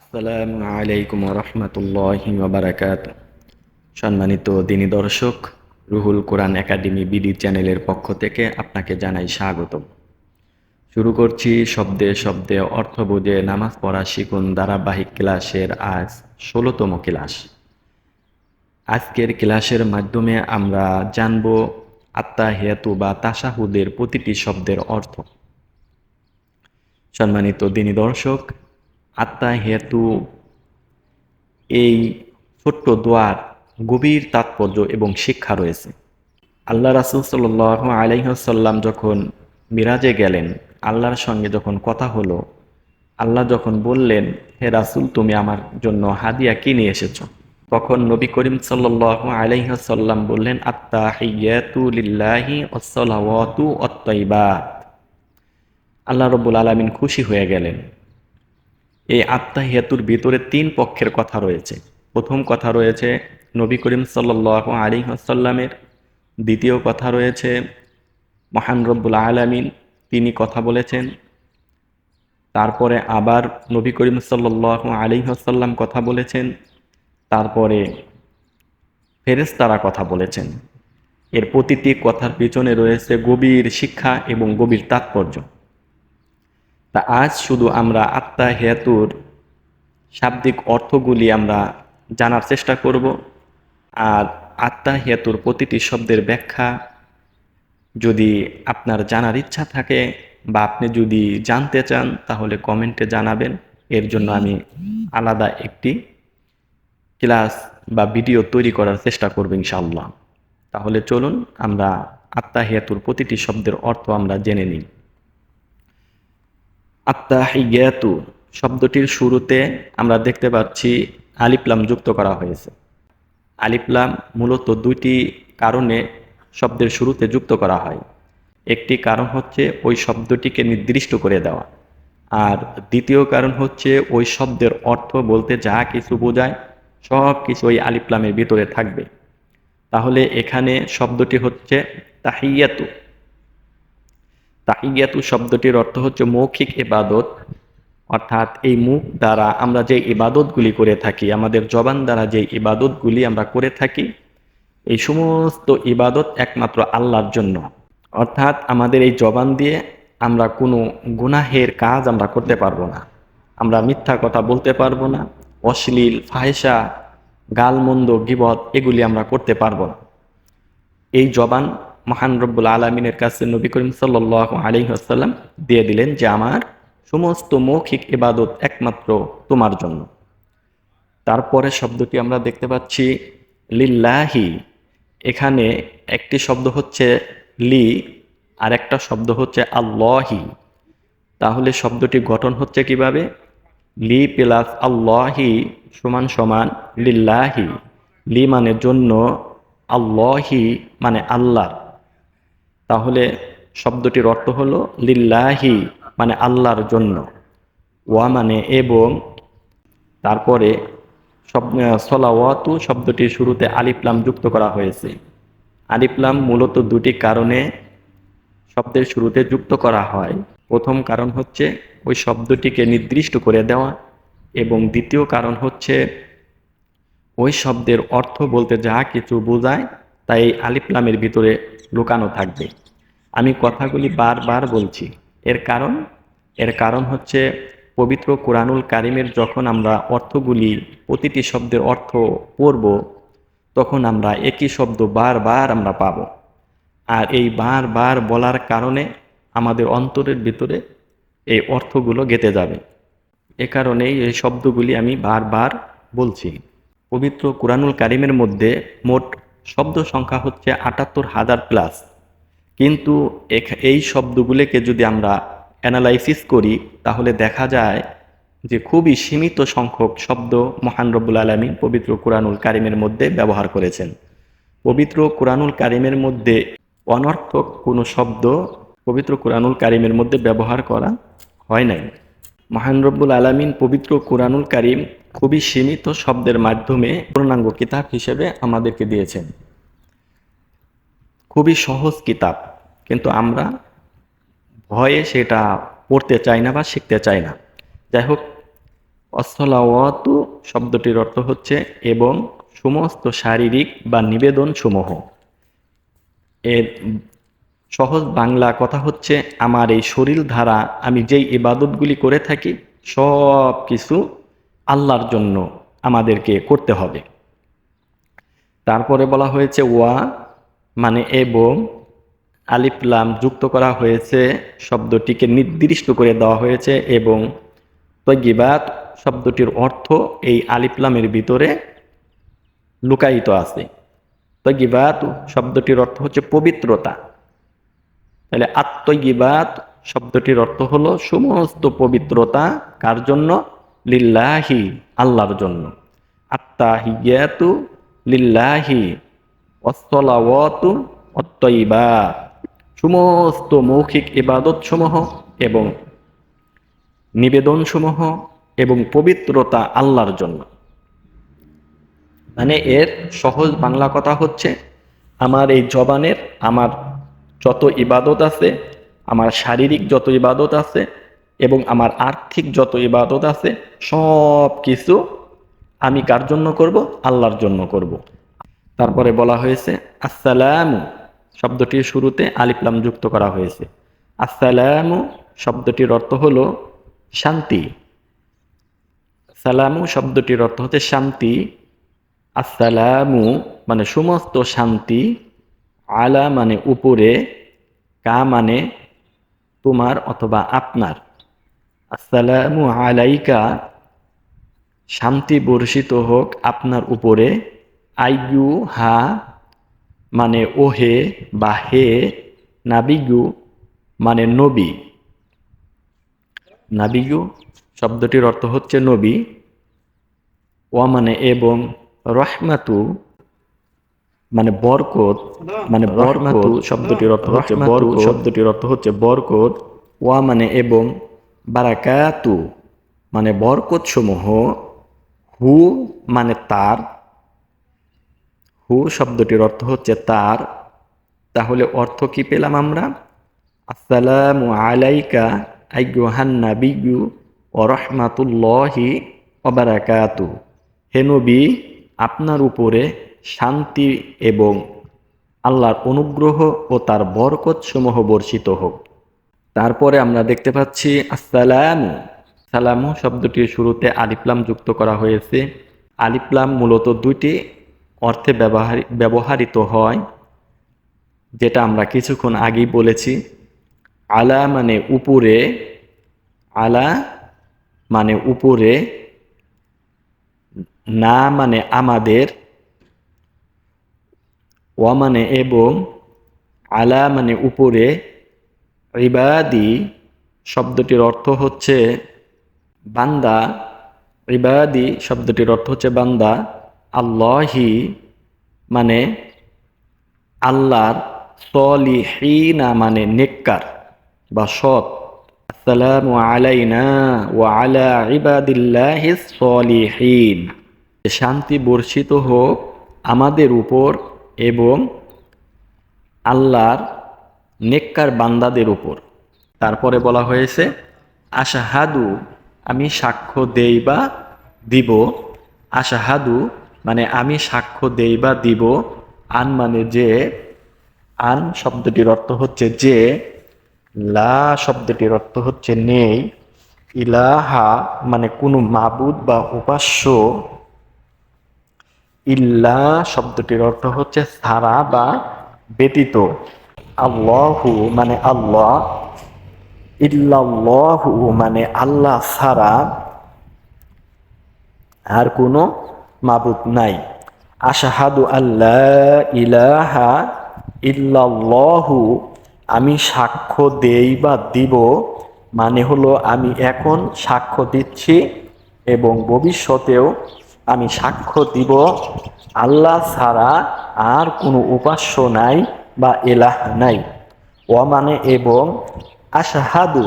আসসালামু আলাইকুম রহমতুল্লাহি ওয়াবারাকাতুহু। সম্মানিত দিনী দর্শক, রুহুল কোরআন একাডেমি বিডি চ্যানেলের পক্ষ থেকে আপনাকে জানাই স্বাগতম। শুরু করছি শব্দে শব্দে অর্থ বুঝে নামাজ পড়া শিখুন ধারাবাহিক ক্লাসের আজ ১৬তম ক্লাস। আজকের ক্লাসের মাধ্যমে আমরা জানব আত্তাহিয়াতু বা তাশাহুদের প্রতিটি শব্দের অর্থ। সম্মানিত দিনী দর্শক, আত্তাহিয়াতু এই ছোট্ট দোয়ার গভীর তাৎপর্য এবং শিক্ষা রয়েছে। আল্লাহ রাসূল সাল্লাল্লাহু আলাইহি ওয়াসাল্লাম যখন মিরাজে গেলেন, আল্লাহর সঙ্গে যখন কথা হলো, আল্লাহ যখন বললেন, হে রাসূল, তুমি আমার জন্য হাদিয়া কি নিয়ে এসেছো? তখন নবী করিম সাল্লাল্লাহু আলাইহি ওয়াসাল্লাম বললেন, আত্তাহিয়াতু লিল্লাহি ওয়াসসালাওয়াতু ওয়াত-তাইয়্যিবাত। আল্লাহ রাব্বুল আলামিন খুশি হয়ে গেলেন। এই আত্তাহিয়াতুর ভিতরে তিন পক্ষের কথা রয়েছে। প্রথম কথা রয়েছে নবী করিম সাল্লাল্লাহু আলাইহি ওয়াসাল্লামের, দ্বিতীয় কথা রয়েছে মহান রব্বুল আলামিন, তিনি কথা বলেছেন। তারপরে আবার নবী করিম সাল্লাল্লাহু আলাইহি ওয়াসাল্লাম কথা বলেছেন। তারপরে ফেরেশতারা কথা বলেছেন। এর প্রতিটি কথার পিছনে রয়েছে গভীর শিক্ষা এবং গভীর তাৎপর্য। তা আজ শুধু আমরা আত্তাহিয়াতুর শাব্দিক অর্থগুলি আমরা জানার চেষ্টা করব। আর আত্তাহিয়াতুর প্রতিটি শব্দের ব্যাখ্যা যদি আপনার জানার ইচ্ছা থাকে বা আপনি যদি জানতে চান, তাহলে কমেন্টে জানাবেন। এর জন্য আমি আলাদা একটি ক্লাস বা ভিডিও তৈরি করার চেষ্টা করব ইনশাআল্লাহ। তাহলে চলুন আমরা আত্তাহিয়াতুর প্রতিটি শব্দের অর্থ আমরা জেনে নিই। আত্তাহিয়াতু শব্দটির শুরুতে আমরা দেখতে পাচ্ছি আলিফ লাম যুক্ত করা হয়েছে। আলিফ লাম মূলত দুইটি কারণে শব্দের শুরুতে যুক্ত করা হয়। একটি কারণ হচ্ছে ওই শব্দটিকে নির্দিষ্ট করে দেওয়া, আর দ্বিতীয় কারণ হচ্ছে ওই শব্দের অর্থ বলতে যা কিছু বোঝায় সব কিছু ওই আলিফ লামের ভিতরে থাকবে। তাহলে এখানে শব্দটি হচ্ছে তাহিয়াতু। তাহিয়াতু শব্দটির অর্থ হচ্ছে মৌখিক ইবাদত, অর্থাৎ এই মুখ দ্বারা আমরা যে ইবাদতগুলি করে থাকি, আমাদের জবান দ্বারা যে ইবাদতগুলি আমরা করে থাকি, এই সমস্ত ইবাদত একমাত্র আল্লাহর জন্য। অর্থাৎ আমাদের এই জবান দিয়ে আমরা কোনো গুনাহের কাজ আমরা করতে পারবো না, আমরা মিথ্যা কথা বলতে পারবো না, অশ্লীল ফাহেসা গালমন্দ গীবত এগুলি আমরা করতে পারবো না। এই জবান মহান রব্বুল আলমিনের কাছে নবী করিম সাল্লাল্লাহু আলাইহি ওয়াসাল্লাম দিয়ে দিলেন যে আমার সমস্ত মৌখিক ইবাদত একমাত্র তোমার জন্য। তারপরে শব্দটি আমরা দেখতে পাচ্ছি লিল্লাহি। এখানে একটি শব্দ হচ্ছে লি, আর একটা শব্দ হচ্ছে আল্লাহি। তাহলে শব্দটি গঠন হচ্ছে কিভাবে? লি প্লাস আল্লাহি সমান সমান লিল্লাহি। লি মানে জন্য, আল্লাহি মানে আল্লাহ। তাহলে শব্দটির অর্থ হলো লিল্লাহি মানে আল্লাহর জন্য, ওয়া মানে এবং, তারপরে সলাওয়াতু শব্দটির শুরুতে আলিফ লাম যুক্ত করা হয়েছে। আলিফ লাম মূলত দুটি কারণে শব্দের শুরুতে যুক্ত করা হয়। প্রথম কারণ হচ্ছে ওই শব্দটিকে নির্দিষ্ট করে দেওয়া, এবং দ্বিতীয় কারণ হচ্ছে ওই শব্দের অর্থ বলতে যা কিছু বোঝায় তাই এই আলিফ লামের ভিতরে লুকানো থাকবে। আমি কথাগুলি বারবার বলছি, এর কারণ হচ্ছে পবিত্র কোরআনুল কারিমের যখন আমরা অর্থগুলি প্রতিটি শব্দের অর্থ পড়ব, তখন আমরা একই শব্দ বারবার আমরা পাব। আর এই বারবার বলার কারণে আমাদের অন্তরের ভিতরে এই অর্থগুলো গেঁথে যাবে। এ কারণেই এই শব্দগুলি আমি বারবার বলছি। পবিত্র কোরআনুল কারিমের মধ্যে মোট শব্দ সংখ্যা হচ্ছে ৭৮,০০০ প্লাস, কিন্তু এই শব্দগুলোকে যদি আমরা অ্যানালাইসিস করি, তাহলে দেখা যায় যে খুবই সীমিত সংখ্যক শব্দ মহান রব্বুল আলামিন পবিত্র কোরআনুল কারিমের মধ্যে ব্যবহার করেছেন। পবিত্র কোরআনুল কারিমের মধ্যে অনর্থক কোনো শব্দ পবিত্র কোরআনুল কারিমের মধ্যে ব্যবহার করা হয় নাই। মহান রব্বুল আলামিন পবিত্র কোরআনুল কারিম খুবই সীমিত শব্দের মাধ্যমে পূর্ণাঙ্গ কিতাব হিসেবে আমাদেরকে দিয়েছেন। খুবই সহজ কিতাব, কিন্তু আমরা ভয়ে সেটা পড়তে চাই না বা শিখতে চাই না। যাই হোক, অসলাওয়াতু শব্দটির অর্থ হচ্ছে এবং সমস্ত শারীরিক বা নিবেদন সমূহ। এর সহজ বাংলা কথা হচ্ছে আমার এই শরীর দ্বারা আমি যেই ইবাদতগুলি করে থাকি সব কিছু আল্লাহর জন্য আমাদেরকে করতে হবে। তারপরে বলা হয়েছে ওয়া মানে এবং, আলিফ লাম যুক্ত করা হয়েছে, শব্দটিকে নির্দিষ্ট করে দেওয়া হয়েছে এবং তয়্যিবাত শব্দটির অর্থ এই আলিফ লামের ভিতরে লুকায়িত আছে। তয়্যিবাত শব্দটির অর্থ হচ্ছে পবিত্রতা। তাহলে আত-তয়্যিবাত শব্দটির অর্থ হলো সমস্ত পবিত্রতা কার জন্য? লিল্লাহি আল্লাহর জন্য। আত-তাহিয়াতু লিল্লাহি ওয়াস-সালাওয়াতু ওয়াত-তয়্যিবাত সমস্ত মৌখিক ইবাদত সমূহ এবং নিবেদন সমূহ এবং পবিত্রতা আল্লাহর জন্য। মানে এর সহজ বাংলা কথা হচ্ছে আমার এই জবানের আমার যত ইবাদত আছে, আমার শারীরিক যত ইবাদত আছে এবং আমার আর্থিক যত ইবাদত আছে সব কিছু আমি কার জন্য করব? আল্লাহর জন্য করব। তারপরে বলা হয়েছে আসসালামু শব্দটির শুরুতে আলিফ লাম যুক্ত করা হয়েছে। আসসালামু শব্দটির অর্থ হলো শান্তি। সালামু শব্দটির অর্থ হচ্ছে শান্তি। আসসালামু মানে সমস্ত শান্তি, আলা মানে উপরে, কা মানে তোমার অথবা আপনার। আসসালামু আলাইকা শান্তি বর্ষিত হোক আপনার উপরে। আইয়ু হা মানে ওহে বা হে, নাবিগু মানে নবী। নাবিগু শব্দটির অর্থ হচ্ছে নবী। ওয়া মানে এবং, রহমাতু মানে বরকত, মানে বরকত শব্দটির অর্থ হচ্ছে বরকত, শব্দটির অর্থ হচ্ছে বরকত। ওয়া মানে এবং, বারাকাতু মানে বরকত সমূহ। হু মানে তার, হু শব্দটির অর্থ হচ্ছে তার। তাহলে অর্থ কি পেলাম আমরা? আসসালামু আলাইকা আইয়ুহান নাবিয়্যু ওয়া রাহমাতুল্লাহি ওয়া বারাকাতুহু। হে নবী আপনার উপরে শান্তি এবং আল্লাহর অনুগ্রহ ও তার বরকত সমূহ বর্ষিত হোক। তারপরে আমরা দেখতে পাচ্ছি আসসালামু, সালামু শব্দটির শুরুতে আলিফ লাম যুক্ত করা হয়েছে। আলিফ লাম মূলত দুইটি অর্থে ব্যবহৃত হয়, যেটা আমরা কিছুক্ষণ আগেই বলেছি। আলা মানে উপরে, আলা মানে উপরে, না মানে আমাদের, ওয়া মানে এবং, আলা মানে উপরে, ইবাদি শব্দটির অর্থ হচ্ছে বান্দা, ইবাদি শব্দটির অর্থ হচ্ছে বান্দা, আল্লাহি মানে আল্লাহর, সলিহিনা মানে নেককার বা সৎ। আসসালামু আলাইনা ওয়া আলা ইবাদিল্লাহিস সলিহিন শান্তি বর্ষিত হোক আমাদের উপর এবং আল্লাহর নেককার বান্দাদের উপর। তারপরে বলা হয়েছে আশাহাদু আমি সাক্ষ্য দেই বা দিব। আশাহাদু মানে আমি সাক্ষ্য দেই বা দিব। আন মানে যে, আন শব্দটির অর্থ হচ্ছে যে, লা শব্দটির অর্থ হচ্ছে নেই, ইলাহা মানে কোনো মাবুদ বা উপাস্য, ইল্লা শব্দটির অর্থ হচ্ছে ছাড়া বা ব্যতীত, আল্লাহু মানে আল্লাহ, ইল্লাল্লাহু মানে আল্লাহ ছাড়া আর কোনো মাবুদ নাই। আশহাদু আল্লা ইলাহা ইল্লাল্লাহু আমি সাক্ষ্য দেই বা দিব মানে হলো আমি এখন সাক্ষ্য দিচ্ছি এবং ভবিষ্যতেও আমি সাক্ষ্য দিব আল্লাহ ছাড়া আর কোনো উপাস্য নাই বা ইলাহ নাই। ওয়া মানে এবং, আশহাদু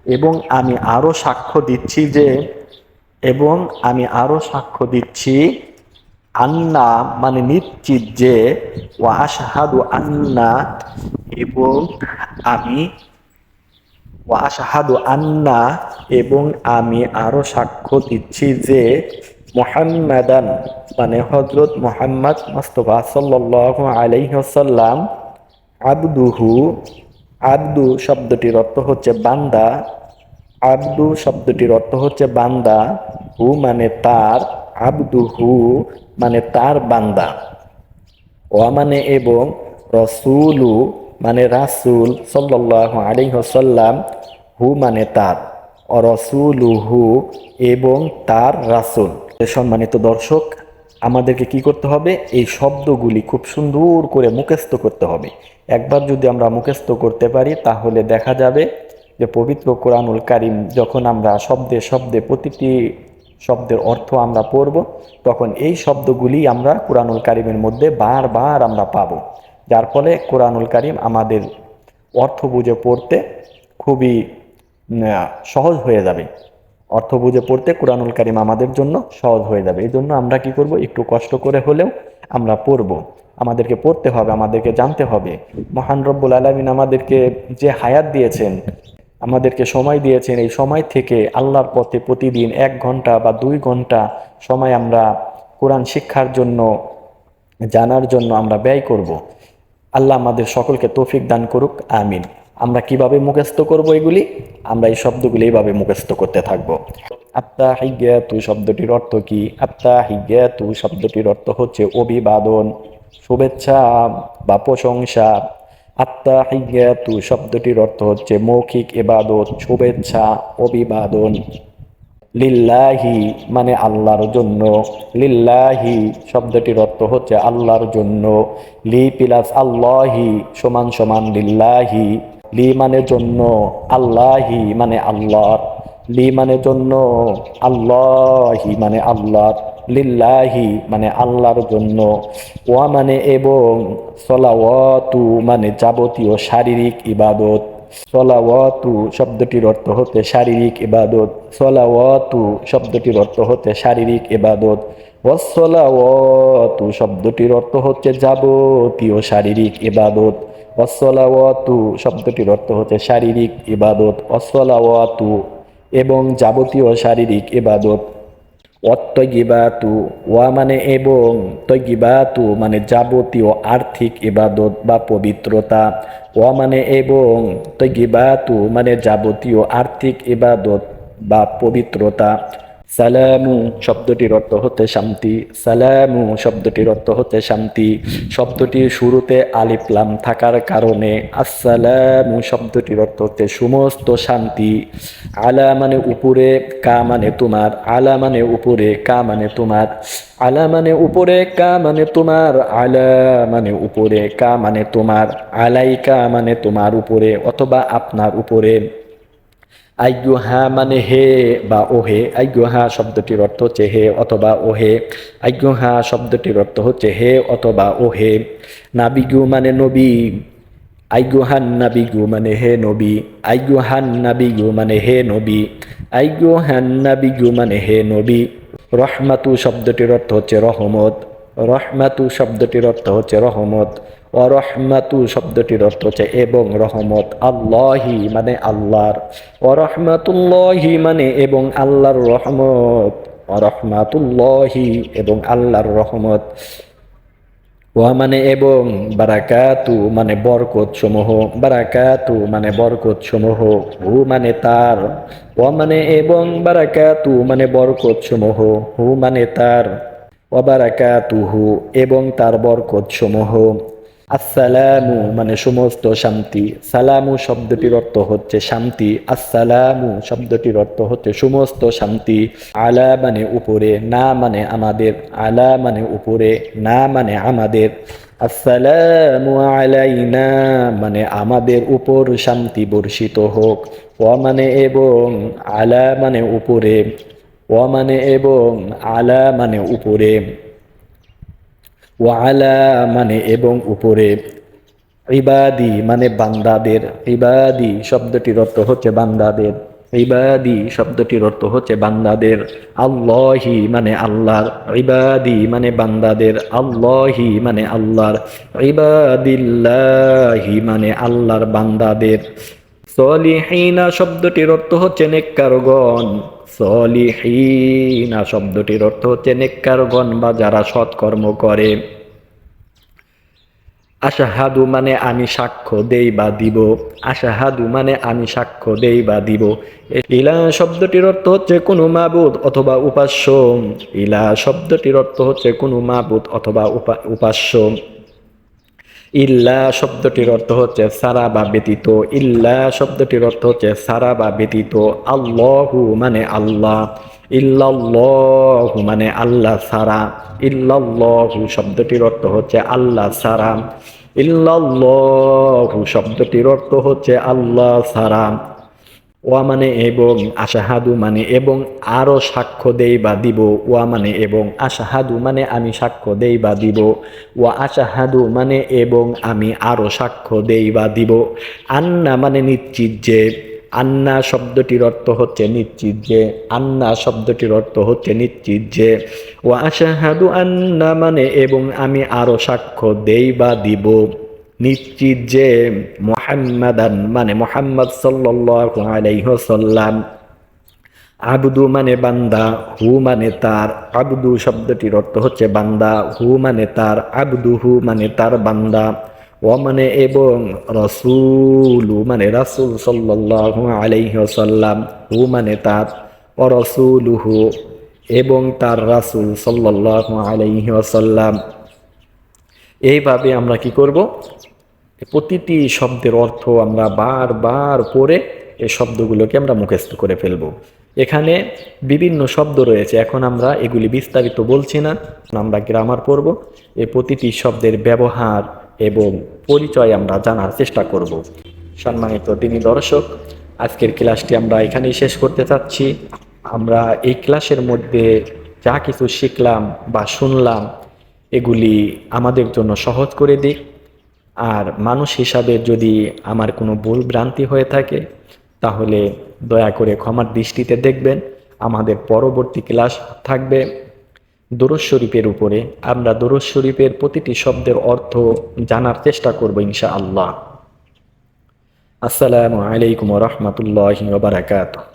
এবং আমি আরো সাক্ষ্য দিচ্ছি যে, এবং আমি আরো সাক্ষ্য দিচ্ছি, আন্না মানে নিশ্চিত যে, ওয়া আশহাদু আন্না এবং আমি ওয়া আশহাদু আন্না, এবং আমি আরো সাক্ষ্য দিচ্ছি যে মুহাম্মাদান মানে হযরত মুহাম্মদ মুস্তাফা সাল্লাল্লাহু আলাইহি ওয়াসাল্লাম আবদুহু, আব্দু শব্দটির অর্থ হচ্ছে বান্দা, আব্দু শব্দটির অর্থ হচ্ছে বান্দা, হু মানে তার, আব্দুহু মানে তার বান্দা, ওয়া মানে এবং, রসুলু মানে রাসূল সাল্লাল্লাহু আলাইহি ওয়াসাল্লাম, হু মানে তার, রসুলুহু এবং তার রাসূল। সম্মানিত দর্শক, আমাদেরকে কি করতে হবে? এই শব্দগুলি খুব সুন্দর করে মুখস্থ করতে হবে। একবার যদি আমরা মুখস্থ করতে পারি তাহলে দেখা যাবে যে পবিত্র কোরআনুল কারীম যখন আমরা শব্দে শব্দে প্রতিটি শব্দের অর্থ আমরা পড়ব, তখন এই শব্দগুলি আমরা কোরআনুল কারীমের মধ্যে বারবার আমরা পাব, যার ফলে কোরআনুল কারীম আমাদের অর্থ বুঝে পড়তে খুবই সহজ হয়ে যাবে। অর্থ বুঝে পড়তে কোরআনুল কারীম আমাদের জন্য সহজ হয়ে যাবে। এই জন্য আমরা কি করব? একটু কষ্ট করে হলেও আমরা পড়ব। আমাদেরকে পড়তে হবে, আমাদেরকে জানতে হবে। মহান রব্বুল আলামিন আমাদেরকে যে হায়াত দিয়েছেন, আমাদেরকে সময় দিয়েছেন, এই সময় থেকে আল্লাহর পথে প্রতিদিন 1 ঘন্টা বা 2 ঘন্টা সময় আমরা কোরআন শিক্ষার জন্য, জানার জন্য আমরা ব্যয় করব। আল্লাহ আমাদের সকলকে তৌফিক দান করুক, আমিন। আমরা কিভাবে মুখস্থ করব এগুলি? আমরা এই শব্দগুলি এইভাবে মুখস্থ করতে থাকব। আত্তাহিয়াতু শব্দটির অর্থ কি? আত্তাহিয়াতু শব্দটির অর্থ হচ্ছে অভিবাদন, শুভেচ্ছা বা প্রশংসা। আত্তাহিয়াতু শব্দটির অর্থ হচ্ছে মৌখিক ইবাদত, শুভেচ্ছা, অভিবাদন। লিল্লাহি মানে আল্লাহর জন্য, লিল্লাহি শব্দটির অর্থ হচ্ছে আল্লাহর জন্য। লি প্লাস আল্লাহি সমান সমান লিল্লাহি। লি মানে জন্য, আল্লাহি মানে আল্লাহর, লি মানে জন্য, আল্লাহি মানে আল্লাহর, লিল্লাহি মানে আল্লাহর জন্য। ওয়া মানে এবং, সলাওয়াতু মানে যাবতীয় শারীরিক ইবাদত। সলাওয়াতু শব্দটির অর্থ হতে শারীরিক ইবাদত, সলাওয়াতু শব্দটির অর্থ হতে শারীরিক ইবাদত। ওয়াসসালাওয়াতু শব্দটির অর্থ হচ্ছে যাবতীয় শারীরিক ইবাদত। ওয়াসসালাওয়াতু শব্দটির অর্থ হচ্ছে শারীরিক ইবাদত, ওয়াসসালাওয়াতু এবং যাবতীয় শারীরিক ইবাদত। অত্তগিবাতু ওয়া মানে এবং, তগিবাতু মানে যাবতীয় আর্থিক ইবাদত বা পবিত্রতা। ওয়া মানে এবং, তগিবাতু মানে যাবতীয় আর্থিক ইবাদত বা পবিত্রতা। সালামু শব্দটির অর্থ হতে শান্তি, সালামু শব্দটির অর্থ হতে শান্তি। শব্দটির শুরুতে আলিফ লাম থাকার কারণে আসসালামু শব্দটির অর্থ হতে সমস্ত শান্তি। আলা মানে উপরে, কা মানে তোমার, আলা মানে উপরে, কা মানে তোমার, আলা মানে উপরে, কা মানে তোমার, আলা মানে উপরে, কা মানে তোমার, আলাইকা মানে তোমার উপরে অথবা আপনার উপরে। আইয়ুহা মানে হে বা ওহে, আইয়ুহা শব্দটির অর্থ হচ্ছে হে অথবা ওহে, আইয়ুহা শব্দটির অর্থ হচ্ছে হে অথবা ওহে। নাবিগু মানে নবী, আইয়ুহান নাবিগু মানে হে নবী, আইয়ুহান নাবিগু মানে হে নবী, আইয়ুহান নাবিগু মানে হে নবী। রহমাতু শব্দটির অর্থ হচ্ছে রহমত, রহমাতু শব্দটির অর্থ হচ্ছে রহমত। অরহমাতু শব্দটির অর্থ হচ্ছে এবং রহমত। আল্লাহি মানে আল্লাহর, অরহমাতুল্লাহি মানে এবং আল্লাহর রহমত, অরহমাতুল্লাহি এবং আল্লাহর রহমত। ওয়া মানে এবং, বারাকাতু মানে বরকত সমূহ, বারাকাতু মানে বরকত সমূহ। হু মানে তার, ওয়া মানে এবং, বারাকাতু মানে বরকত সমূহ, হু মানে তার, ওয়া বারাকাতুহু এবং তার বরকত সমূহ। আসসালামু মানে সমস্ত শান্তি, সালামু শব্দটির অর্থ হচ্ছে শান্তি, আসসালামু শব্দটির অর্থ হচ্ছে সমস্ত শান্তি। আলা মানে উপরে, না মানে আমাদের, আলা মানে উপরে, না মানে আমাদের। আসসালামু আলাইনা মানে আমাদের উপর শান্তি বর্ষিত হোক। ওয়া মানে এবং, আলা মানে উপরে, ওয়া মানে এবং, আলা মানে উপরে, ওয়ালা মানে এবং উপরে। ইবাদি মানে বান্দাদের, ইবাদি শব্দটির অর্থ হচ্ছে বান্দাদের, ইবাদি শব্দটির অর্থ হচ্ছে বান্দাদের। আল্লাহি মানে আল্লাহর, ইবাদি মানে বান্দাদের, আল্লাহি মানে আল্লাহর, ইবাদিল্লাহি মানে আল্লাহর বান্দাদের। সলিহিনা শব্দটির অর্থ হচ্ছে নেককারগণ। সলিহিনা শব্দটির অর্থ হচ্ছে নেককারগণ বা যারা সৎকর্ম করে। আশাহাদু মানে আমি সাক্ষ্য দেই বা দিব। আশাহাদু মানে আমি সাক্ষ্য দেই বা দিব। ইলা শব্দটির অর্থ হচ্ছে কোনো মাবুদ অথবা উপাস্য। ইলা শব্দটির অর্থ হচ্ছে কোনো মাবুদ অথবা উপাস্য। ইল্লা শব্দটির অর্থ হচ্ছে সারা বা ব্যতীত। ইল্লা শব্দটির অর্থ হচ্ছে সারা বা ব্যতীত। আল্লাহু মানে আল্লাহ। ইল্লাল্লাহু মানে আল্লাহ সারা। ইল্লাল্লাহু শব্দটির অর্থ হচ্ছে আল্লাহ সারা। ইল্লাল্লাহু শব্দটির অর্থ হচ্ছে আল্লাহ সারা। ওয়া মানে এবং, আশাহাদু মানে এবং আরো সাক্ষ্য দেই বা দিব। ওয়া মানে এবং, আশাহাদু মানে আমি সাক্ষ্য দেই বা দিব। ওয়া আশাহাদু মানে এবং আমি আরো সাক্ষ্য দেই বা দিব। আন্না মানে নিশ্চিত যে। আন্না শব্দটির অর্থ হচ্ছে নিশ্চিত যে। আন্না শব্দটির অর্থ হচ্ছে নিশ্চিত যে। ওয়া আশাহাদু আন্না মানে এবং আমি আরো সাক্ষ্য দেই বা দিব, নিশ্চিত যে মুহাম্মাদান মানে মুহাম্মদ সাল্লাল্লাহু আলাইহি ওয়াসাল্লাম। আবদু মানে বান্দা, হু মানে তার। আবদু শব্দটির অর্থ হচ্ছে বান্দা, হু মানে তার, আবদুহু মানে তার বান্দা। ও মানে এবং, রসুলু মানে রাসূল সাল্লাল্লাহু আলাইহি ওয়াসাল্লাম, হু মানে তার, ও রসুলুহু এবং তার রাসূল সাল্লাল্লাহু আলাইহি ওয়াসাল্লাম। এইভাবে আমরা কি করব, প্রতিটি শব্দের অর্থ আমরা বারবার পড়ে এই শব্দগুলোকে আমরা মুখস্থ করে ফেলব। এখানে বিভিন্ন শব্দ রয়েছে, এখন আমরা এগুলি বিস্তারিত বলছি না, আমরা গ্রামার পড়ব। এই প্রতিটি শব্দের ব্যবহার এবং পরিচয় আমরা জানার চেষ্টা করব। সম্মানিত দিনী দর্শক, আজকের ক্লাসটি আমরা এখানেই শেষ করতে চাচ্ছি। আমরা এই ক্লাসের মধ্যে যা কিছু শিখলাম বা শুনলাম এগুলি আমাদের জন্য সহজ করে দিক। আর মানুষ হিসাবে যদি আমার কোনো ভুল ভ্রান্তি হয়ে থাকে তাহলে দয়া করে ক্ষমার দৃষ্টিতে দেখবেন। আমাদের পরবর্তী ক্লাস থাকবে দুরূদ শরীফের উপরে। আমরা দুরূদ শরীফের প্রতিটি শব্দের অর্থ জানার চেষ্টা করব ইনশাআল্লাহ। আসসালামু আলাইকুম ওয়া রাহমাতুল্লাহি ওয়া বারাকাতুহু।